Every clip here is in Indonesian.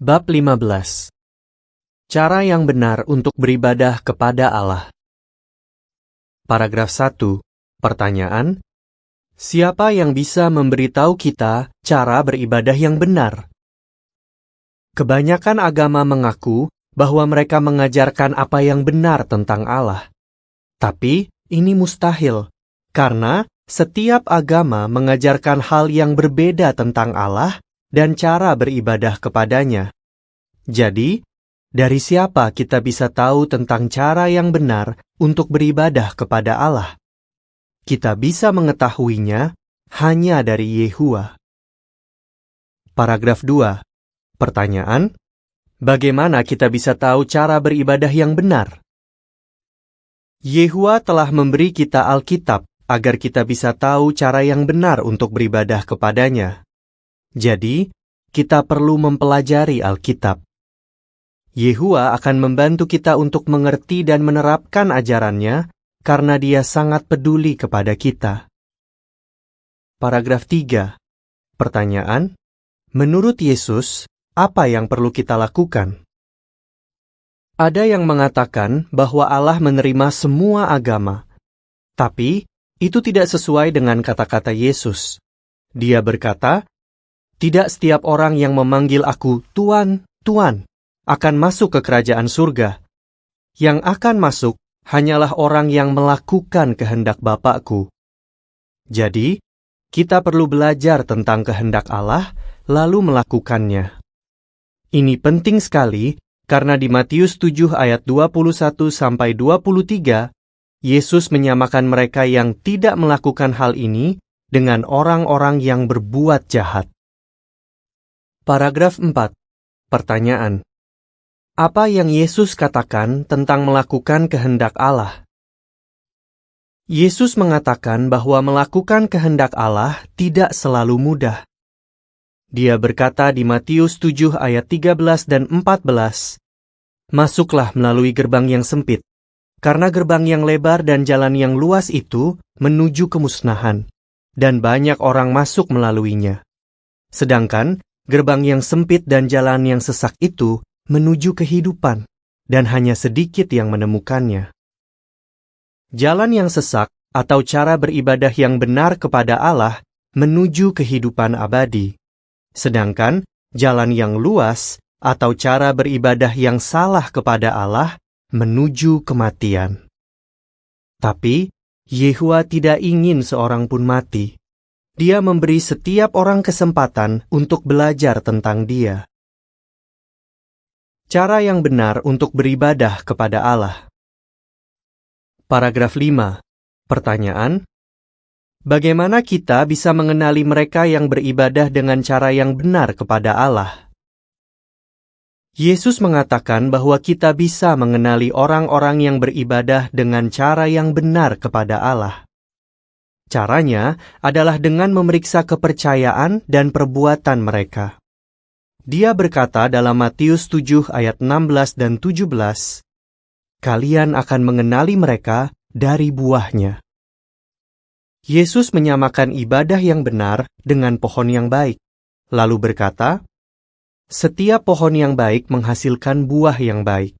Bab 15. Cara yang benar untuk beribadah kepada Allah. Paragraf 1. Pertanyaan: siapa yang bisa memberitahu kita cara beribadah yang benar? Kebanyakan agama mengaku bahwa mereka mengajarkan apa yang benar tentang Allah. Tapi ini mustahil, karena setiap agama mengajarkan hal yang berbeda tentang Allah dan cara beribadah kepadanya. Jadi, dari siapa kita bisa tahu tentang cara yang benar untuk beribadah kepada Allah? Kita bisa mengetahuinya hanya dari Yehuwa. Paragraf 2. Pertanyaan: bagaimana kita bisa tahu cara beribadah yang benar? Yehuwa telah memberi kita Alkitab agar kita bisa tahu cara yang benar untuk beribadah kepadanya. Jadi, kita perlu mempelajari Alkitab. Yehuwa akan membantu kita untuk mengerti dan menerapkan ajarannya karena Dia sangat peduli kepada kita. Paragraf 3. Pertanyaan: menurut Yesus, apa yang perlu kita lakukan? Ada yang mengatakan bahwa Allah menerima semua agama, tapi itu tidak sesuai dengan kata-kata Yesus. Dia berkata, "Tidak setiap orang yang memanggil aku Tuan, Tuan akan masuk ke kerajaan surga. Yang akan masuk hanyalah orang yang melakukan kehendak Bapakku." Jadi, kita perlu belajar tentang kehendak Allah, lalu melakukannya. Ini penting sekali, karena di Matius 7 ayat 21-23, Yesus menyamakan mereka yang tidak melakukan hal ini dengan orang-orang yang berbuat jahat. Paragraf 4. Pertanyaan: apa yang Yesus katakan tentang melakukan kehendak Allah? Yesus mengatakan bahwa melakukan kehendak Allah tidak selalu mudah. Dia berkata di Matius 7 ayat 13 dan 14, "Masuklah melalui gerbang yang sempit, karena gerbang yang lebar dan jalan yang luas itu menuju kemusnahan, dan banyak orang masuk melaluinya. Sedangkan gerbang yang sempit dan jalan yang sesak itu menuju kehidupan, dan hanya sedikit yang menemukannya." Jalan yang sesak atau cara beribadah yang benar kepada Allah menuju kehidupan abadi. Sedangkan jalan yang luas atau cara beribadah yang salah kepada Allah menuju kematian. Tapi Yehuwa tidak ingin seorang pun mati. Dia memberi setiap orang kesempatan untuk belajar tentang Dia. Cara yang benar untuk beribadah kepada Allah. Paragraf 5. Pertanyaan: bagaimana kita bisa mengenali mereka yang beribadah dengan cara yang benar kepada Allah? Yesus mengatakan bahwa kita bisa mengenali orang-orang yang beribadah dengan cara yang benar kepada Allah. Caranya adalah dengan memeriksa kepercayaan dan perbuatan mereka. Dia berkata dalam Matius 7 ayat 16 dan 17, "Kalian akan mengenali mereka dari buahnya." Yesus menyamakan ibadah yang benar dengan pohon yang baik, lalu berkata, "Setiap pohon yang baik menghasilkan buah yang baik."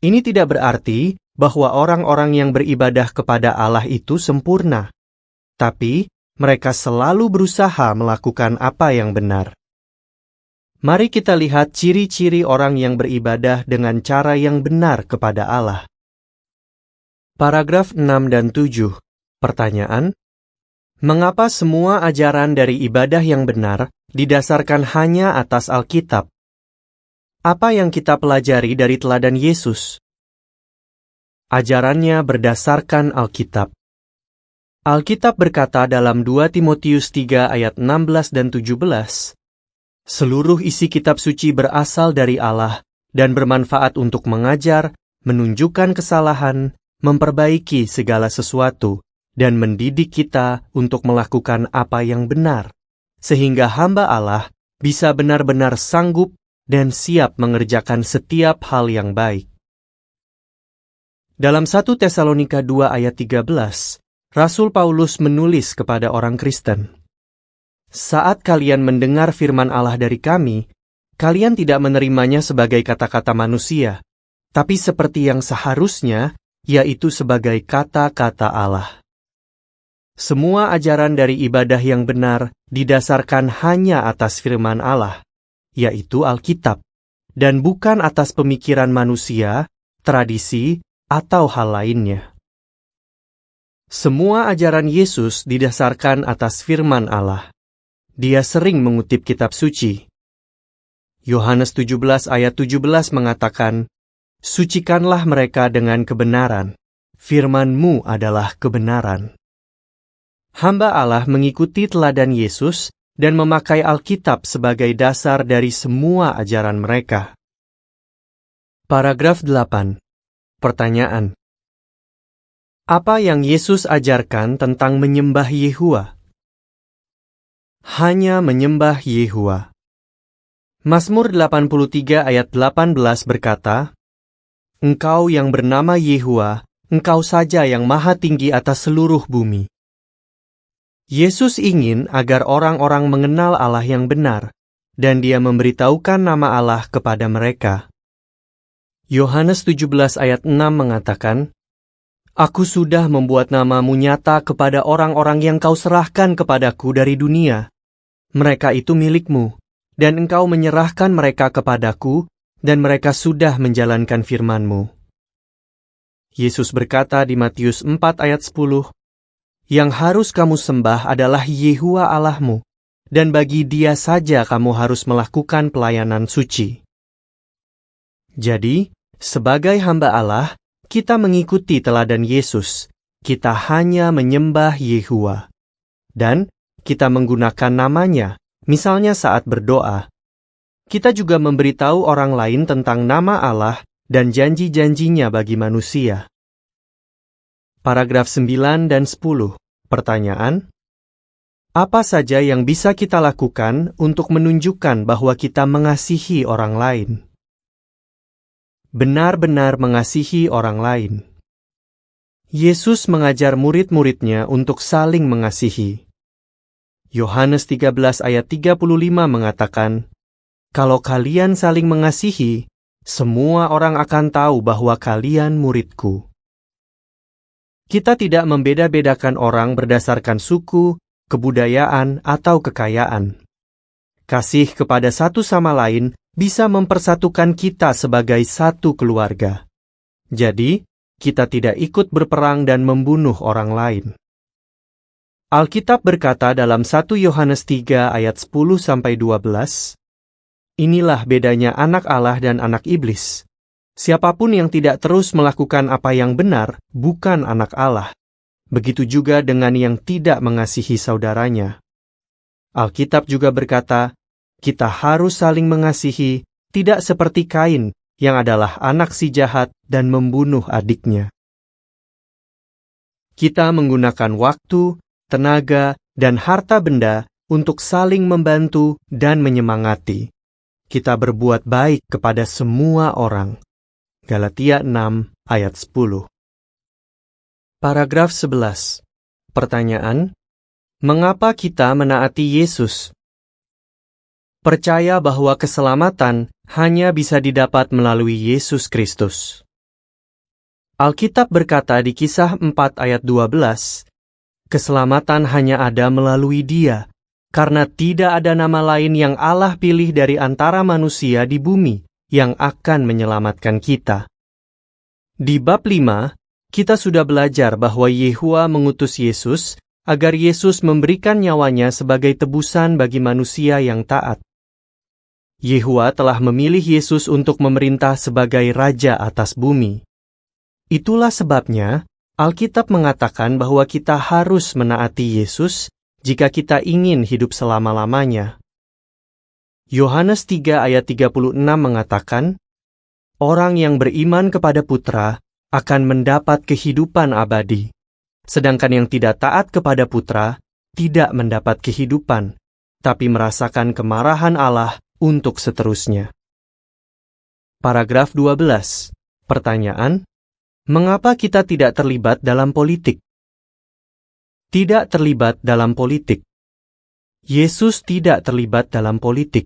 Ini tidak berarti bahwa orang-orang yang beribadah kepada Allah itu sempurna, tapi mereka selalu berusaha melakukan apa yang benar. Mari kita lihat ciri-ciri orang yang beribadah dengan cara yang benar kepada Allah. Paragraf 6 dan 7. Pertanyaan: mengapa semua ajaran dari ibadah yang benar didasarkan hanya atas Alkitab? Apa yang kita pelajari dari teladan Yesus? Ajarannya berdasarkan Alkitab. Alkitab berkata dalam 2 Timotius 3 ayat 16 dan 17, "Seluruh isi kitab suci berasal dari Allah dan bermanfaat untuk mengajar, menunjukkan kesalahan, memperbaiki segala sesuatu, dan mendidik kita untuk melakukan apa yang benar, sehingga hamba Allah bisa benar-benar sanggup dan siap mengerjakan setiap hal yang baik." Dalam 1 Tesalonika 2 ayat 13, Rasul Paulus menulis kepada orang Kristen, "Saat kalian mendengar firman Allah dari kami, kalian tidak menerimanya sebagai kata-kata manusia, tapi seperti yang seharusnya, yaitu sebagai kata-kata Allah. Semua ajaran dari ibadah yang benar didasarkan hanya atas firman Allah, yaitu Alkitab, dan bukan atas pemikiran manusia, tradisi, atau hal lainnya. Semua ajaran Yesus didasarkan atas firman Allah. Dia sering mengutip kitab suci. Yohanes 17 ayat 17 mengatakan, "Sucikanlah mereka dengan kebenaran. Firman-Mu adalah kebenaran." Hamba Allah mengikuti teladan Yesus dan memakai Alkitab sebagai dasar dari semua ajaran mereka. Paragraf 8. Pertanyaan. Apa yang Yesus ajarkan tentang menyembah Yehua? Hanya menyembah Yehua. Mazmur 83 ayat 18 berkata, "Engkau yang bernama Yehua, Engkau saja yang maha tinggi atas seluruh bumi." Yesus ingin agar orang-orang mengenal Allah yang benar, dan Dia memberitahukan nama Allah kepada mereka. Yohanes 17 ayat 6 mengatakan, "Aku sudah membuat nama-Mu nyata kepada orang-orang yang Kau serahkan kepadaku dari dunia. Mereka itu milik-Mu, dan Engkau menyerahkan mereka kepadaku, dan mereka sudah menjalankan firman-Mu." Yesus berkata di Matius 4 ayat 10, "Yang harus kamu sembah adalah Yehua Allahmu, dan bagi Dia saja kamu harus melakukan pelayanan suci." Jadi, sebagai hamba Allah, kita mengikuti teladan Yesus. Kita hanya menyembah Yehua. Dan kita menggunakan namanya, misalnya saat berdoa. Kita juga memberitahu orang lain tentang nama Allah dan janji-janjinya bagi manusia. Paragraf 9 dan 10. Pertanyaan. Apa saja yang bisa kita lakukan untuk menunjukkan bahwa kita mengasihi orang lain? Benar-benar mengasihi orang lain. Yesus mengajar murid-muridnya untuk saling mengasihi. Yohanes 13 ayat 35 mengatakan, "Kalau kalian saling mengasihi, semua orang akan tahu bahwa kalian murid-Ku." Kita tidak membeda-bedakan orang berdasarkan suku, kebudayaan, atau kekayaan. Kasih kepada satu sama lain bisa mempersatukan kita sebagai satu keluarga. Jadi, kita tidak ikut berperang dan membunuh orang lain. Alkitab berkata dalam 1 Yohanes 3 ayat 10-12, "Inilah bedanya anak Allah dan anak iblis. Siapapun yang tidak terus melakukan apa yang benar, bukan anak Allah. Begitu juga dengan yang tidak mengasihi saudaranya." Alkitab juga berkata, kita harus saling mengasihi, tidak seperti Kain, yang adalah anak si jahat dan membunuh adiknya. Kita menggunakan waktu, tenaga, dan harta benda untuk saling membantu dan menyemangati. Kita berbuat baik kepada semua orang. Galatia 6 ayat 10. Paragraf 11. Pertanyaan. Mengapa kita menaati Yesus? Percaya bahwa keselamatan hanya bisa didapat melalui Yesus Kristus. Alkitab berkata di Kisah 4 ayat 12, "Keselamatan hanya ada melalui Dia, karena tidak ada nama lain yang Allah pilih dari antara manusia di bumi yang akan menyelamatkan kita." Di bab 5, kita sudah belajar bahwa Yehua mengutus Yesus agar Yesus memberikan nyawanya sebagai tebusan bagi manusia yang taat. Yehua telah memilih Yesus untuk memerintah sebagai Raja atas bumi. Itulah sebabnya Alkitab mengatakan bahwa kita harus menaati Yesus jika kita ingin hidup selama-lamanya. Yohanes 3 ayat 36 mengatakan, "Orang yang beriman kepada Putra akan mendapat kehidupan abadi, sedangkan yang tidak taat kepada Putra tidak mendapat kehidupan, tapi merasakan kemarahan Allah untuk seterusnya." Paragraf 12. Pertanyaan. Mengapa kita tidak terlibat dalam politik? Tidak terlibat dalam politik. Yesus tidak terlibat dalam politik.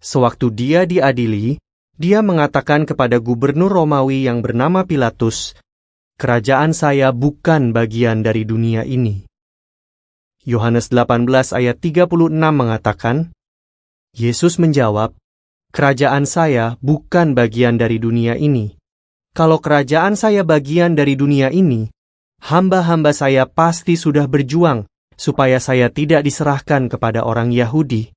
Sewaktu dia diadili, dia mengatakan kepada gubernur Romawi yang bernama Pilatus, "Kerajaan saya bukan bagian dari dunia ini." Yohanes 18 ayat 36 mengatakan, Yesus menjawab, "Kerajaan saya bukan bagian dari dunia ini. Kalau kerajaan saya bagian dari dunia ini, hamba-hamba saya pasti sudah berjuang supaya saya tidak diserahkan kepada orang Yahudi.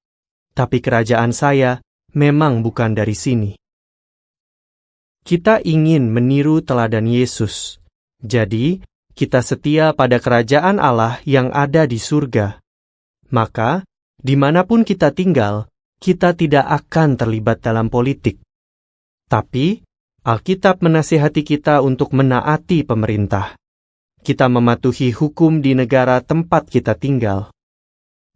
Tapi kerajaan saya memang bukan dari sini." Kita ingin meniru teladan Yesus. Jadi, kita setia pada kerajaan Allah yang ada di surga. Maka, dimanapun kita tinggal, kita tidak akan terlibat dalam politik. Tapi, Alkitab menasihati kita untuk menaati pemerintah. Kita mematuhi hukum di negara tempat kita tinggal.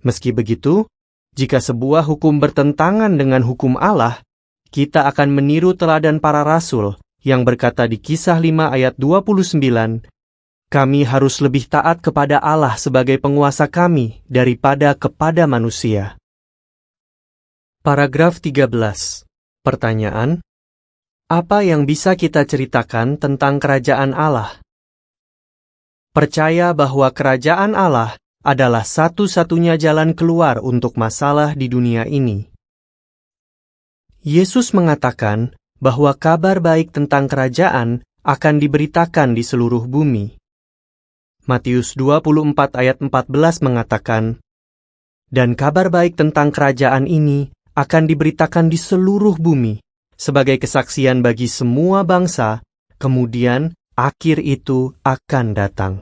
Meski begitu, jika sebuah hukum bertentangan dengan hukum Allah, kita akan meniru teladan para rasul yang berkata di Kisah 5 ayat 29, "Kami harus lebih taat kepada Allah sebagai penguasa kami daripada kepada manusia." Paragraf 13. Pertanyaan: apa yang bisa kita ceritakan tentang kerajaan Allah? Percaya bahwa kerajaan Allah adalah satu-satunya jalan keluar untuk masalah di dunia ini. Yesus mengatakan bahwa kabar baik tentang kerajaan akan diberitakan di seluruh bumi. Matius 24 ayat 14 mengatakan, "Dan kabar baik tentang kerajaan ini akan diberitakan di seluruh bumi sebagai kesaksian bagi semua bangsa, kemudian akhir itu akan datang."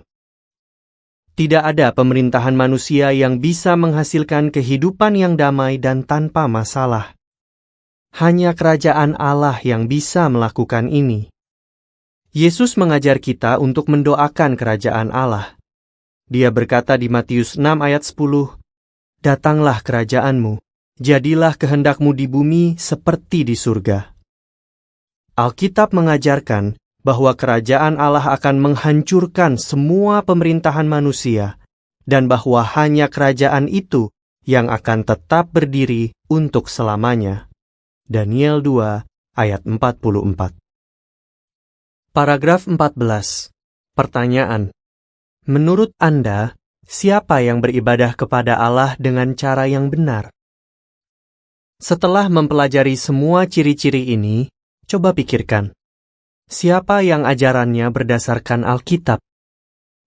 Tidak ada pemerintahan manusia yang bisa menghasilkan kehidupan yang damai dan tanpa masalah. Hanya kerajaan Allah yang bisa melakukan ini. Yesus mengajar kita untuk mendoakan kerajaan Allah. Dia berkata di Matius 6 ayat 10, "Datanglah kerajaanmu, jadilah kehendakmu di bumi seperti di surga." Alkitab mengajarkan bahwa kerajaan Allah akan menghancurkan semua pemerintahan manusia, dan bahwa hanya kerajaan itu yang akan tetap berdiri untuk selamanya. Daniel 2 ayat 44. Paragraf 14. Pertanyaan: menurut Anda, siapa yang beribadah kepada Allah dengan cara yang benar? Setelah mempelajari semua ciri-ciri ini, coba pikirkan. Siapa yang ajarannya berdasarkan Alkitab?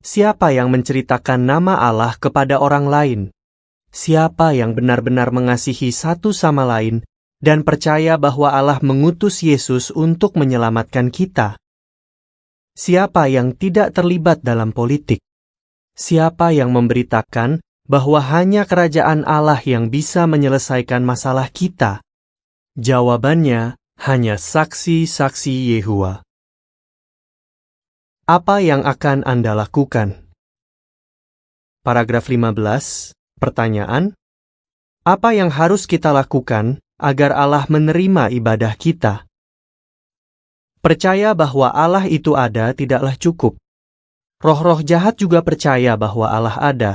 Siapa yang menceritakan nama Allah kepada orang lain? Siapa yang benar-benar mengasihi satu sama lain dan percaya bahwa Allah mengutus Yesus untuk menyelamatkan kita? Siapa yang tidak terlibat dalam politik? Siapa yang memberitakan bahwa hanya kerajaan Allah yang bisa menyelesaikan masalah kita? Jawabannya hanya saksi-saksi Yehuwa. Apa yang akan Anda lakukan? Paragraf 15. Pertanyaan: apa yang harus kita lakukan agar Allah menerima ibadah kita? Percaya bahwa Allah itu ada tidaklah cukup. Roh-roh jahat juga percaya bahwa Allah ada,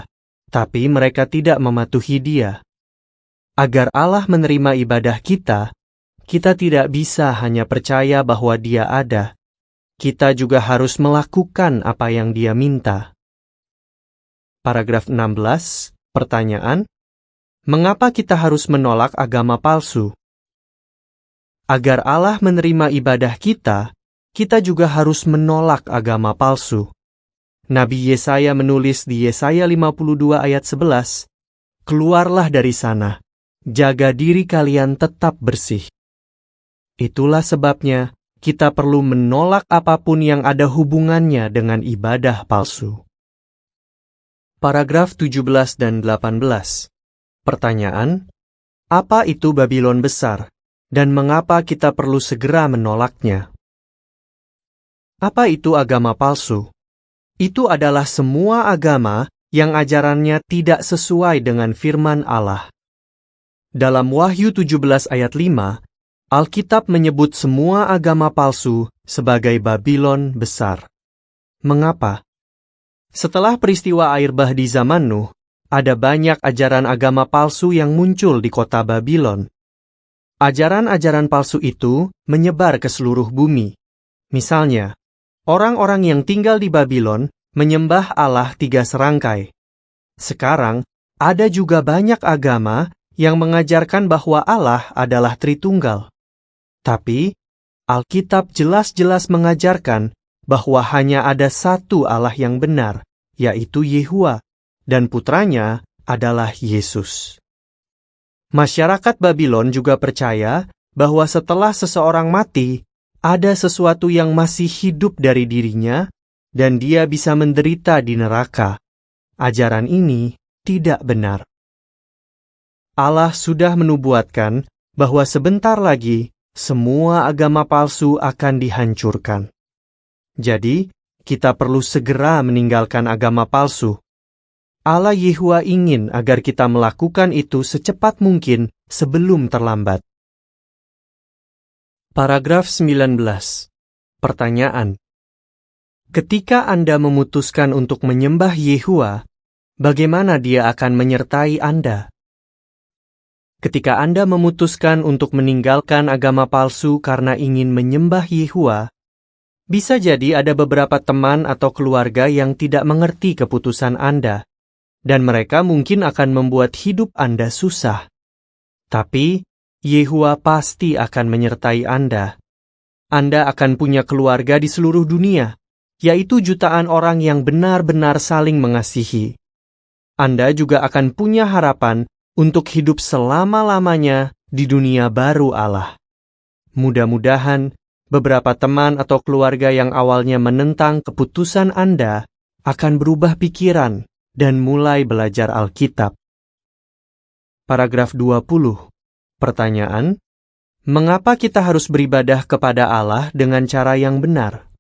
tapi mereka tidak mematuhi Dia. Agar Allah menerima ibadah kita, kita tidak bisa hanya percaya bahwa Dia ada. Kita juga harus melakukan apa yang Dia minta. Paragraf 16. Pertanyaan: mengapa kita harus menolak agama palsu? Agar Allah menerima ibadah kita, kita juga harus menolak agama palsu. Nabi Yesaya menulis di Yesaya 52 ayat 11, "Keluarlah dari sana, jaga diri kalian tetap bersih." Itulah sebabnya kita perlu menolak apapun yang ada hubungannya dengan ibadah palsu. Paragraf 17 dan 18. Pertanyaan: apa itu Babylon besar? Dan mengapa kita perlu segera menolaknya? Apa itu agama palsu? Itu adalah semua agama yang ajarannya tidak sesuai dengan firman Allah. Dalam Wahyu 17 ayat 5, Alkitab menyebut semua agama palsu sebagai Babylon besar. Mengapa? Setelah peristiwa air bah di zaman Nuh, ada banyak ajaran agama palsu yang muncul di kota Babylon. Ajaran-ajaran palsu itu menyebar ke seluruh bumi. Misalnya, orang-orang yang tinggal di Babylon menyembah Allah 3 serangkai. Sekarang, ada juga banyak agama yang mengajarkan bahwa Allah adalah Tritunggal. Tapi, Alkitab jelas-jelas mengajarkan bahwa hanya ada satu Allah yang benar, yaitu Yehuwa, dan putranya adalah Yesus. Masyarakat Babylon juga percaya bahwa setelah seseorang mati, ada sesuatu yang masih hidup dari dirinya, dan dia bisa menderita di neraka. Ajaran ini tidak benar. Allah sudah menubuatkan bahwa sebentar lagi semua agama palsu akan dihancurkan. Jadi, kita perlu segera meninggalkan agama palsu. Allah Yehuwa ingin agar kita melakukan itu secepat mungkin sebelum terlambat. Paragraf 19. Pertanyaan. Ketika Anda memutuskan untuk menyembah Yehuwa, bagaimana Dia akan menyertai Anda? Ketika Anda memutuskan untuk meninggalkan agama palsu karena ingin menyembah Yehuwa, bisa jadi ada beberapa teman atau keluarga yang tidak mengerti keputusan Anda, dan mereka mungkin akan membuat hidup Anda susah. Tapi, Yehuwa pasti akan menyertai Anda. Anda akan punya keluarga di seluruh dunia, yaitu jutaan orang yang benar-benar saling mengasihi. Anda juga akan punya harapan untuk hidup selama-lamanya di dunia baru Allah. Mudah-mudahan, beberapa teman atau keluarga yang awalnya menentang keputusan Anda akan berubah pikiran dan mulai belajar Alkitab. Paragraf 20. Pertanyaan, mengapa kita harus beribadah kepada Allah dengan cara yang benar?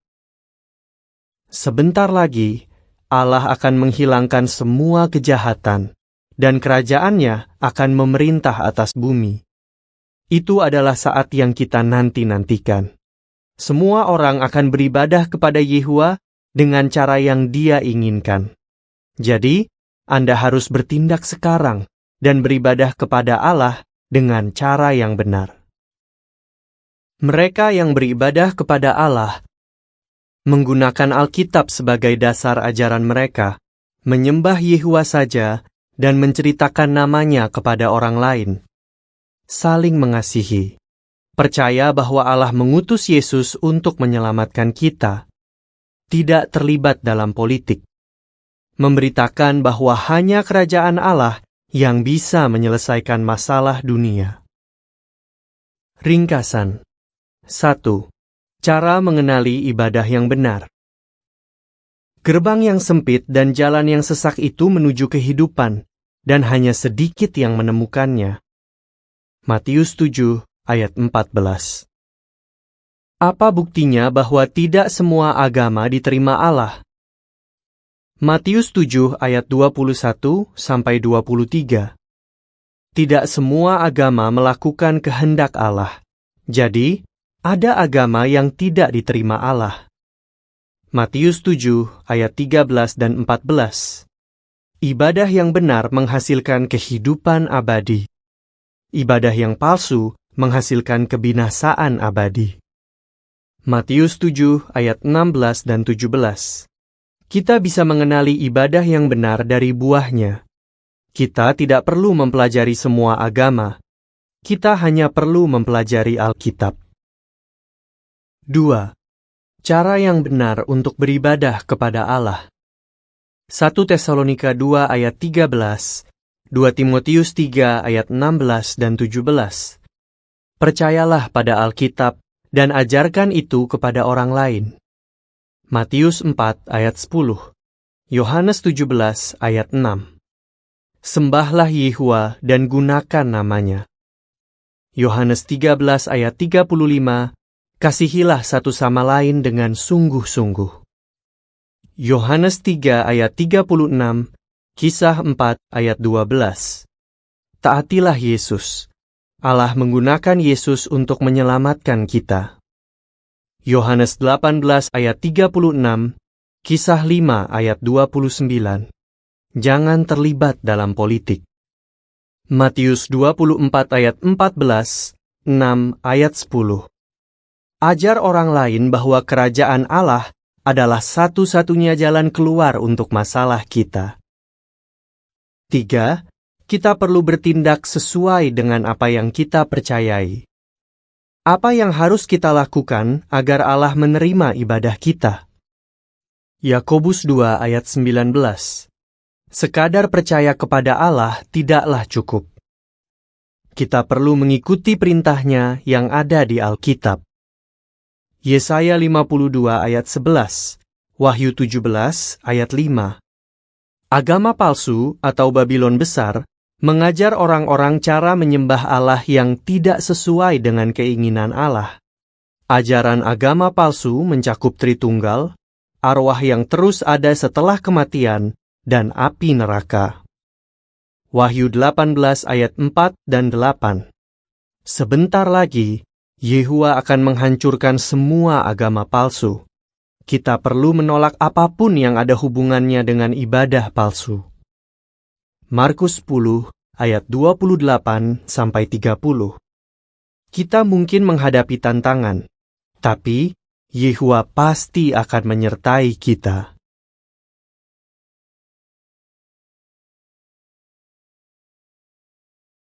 Sebentar lagi, Allah akan menghilangkan semua kejahatan, dan kerajaannya akan memerintah atas bumi. Itu adalah saat yang kita nanti-nantikan. Semua orang akan beribadah kepada Yehuwa dengan cara yang Dia inginkan. Jadi, Anda harus bertindak sekarang dan beribadah kepada Allah dengan cara yang benar. Mereka yang beribadah kepada Allah menggunakan Alkitab sebagai dasar ajaran mereka, menyembah Yehuwa saja, dan menceritakan namanya kepada orang lain. Saling mengasihi. Percaya bahwa Allah mengutus Yesus untuk menyelamatkan kita. Tidak terlibat dalam politik. Memberitakan bahwa hanya kerajaan Allah yang bisa menyelesaikan masalah dunia. Ringkasan. 1. Cara mengenali ibadah yang benar. Gerbang yang sempit dan jalan yang sesak itu menuju kehidupan, dan hanya sedikit yang menemukannya. Matius 7, ayat 14. Apa buktinya bahwa tidak semua agama diterima Allah? Matius 7 ayat 21-23. Tidak semua agama melakukan kehendak Allah. Jadi, ada agama yang tidak diterima Allah. Matius 7 ayat 13 dan 14. Ibadah yang benar menghasilkan kehidupan abadi. Ibadah yang palsu menghasilkan kebinasaan abadi. Matius 7 ayat 16 dan 17. Kita bisa mengenali ibadah yang benar dari buahnya. Kita tidak perlu mempelajari semua agama. Kita hanya perlu mempelajari Alkitab. 2. Cara yang benar untuk beribadah kepada Allah. 1 Tesalonika 2 ayat 13, 2 Timotius 3 ayat 16 dan 17. Percayalah pada Alkitab dan ajarkan itu kepada orang lain. Matius 4 ayat 10, Yohanes 17 ayat 6. Sembahlah Yehuwa dan gunakan namanya. Yohanes 13 ayat 35, kasihilah satu sama lain dengan sungguh-sungguh. Yohanes 3 ayat 36, Kisah 4 ayat 12. Taatilah Yesus. Allah menggunakan Yesus untuk menyelamatkan kita. Yohanes 18 ayat 36, Kisah 5 ayat 29. Jangan terlibat dalam politik. Matius 24 ayat 14, 6 ayat 10. Ajar orang lain bahwa kerajaan Allah adalah satu-satunya jalan keluar untuk masalah kita. 3. Kita perlu bertindak sesuai dengan apa yang kita percayai. Apa yang harus kita lakukan agar Allah menerima ibadah kita? Yakobus 2 ayat 19. Sekadar percaya kepada Allah tidaklah cukup. Kita perlu mengikuti perintahnya yang ada di Alkitab. Yesaya 52 ayat 11, Wahyu 17 ayat 5. Agama palsu atau Babylon besar mengajar orang-orang cara menyembah Allah yang tidak sesuai dengan keinginan Allah. Ajaran agama palsu mencakup Tritunggal, arwah yang terus ada setelah kematian, dan api neraka. Wahyu 18 ayat 4 dan 8. Sebentar lagi, Yehua akan menghancurkan semua agama palsu. Kita perlu menolak apapun yang ada hubungannya dengan ibadah palsu. Markus 10 ayat 28-30. Kita mungkin menghadapi tantangan, tapi Yehua pasti akan menyertai kita.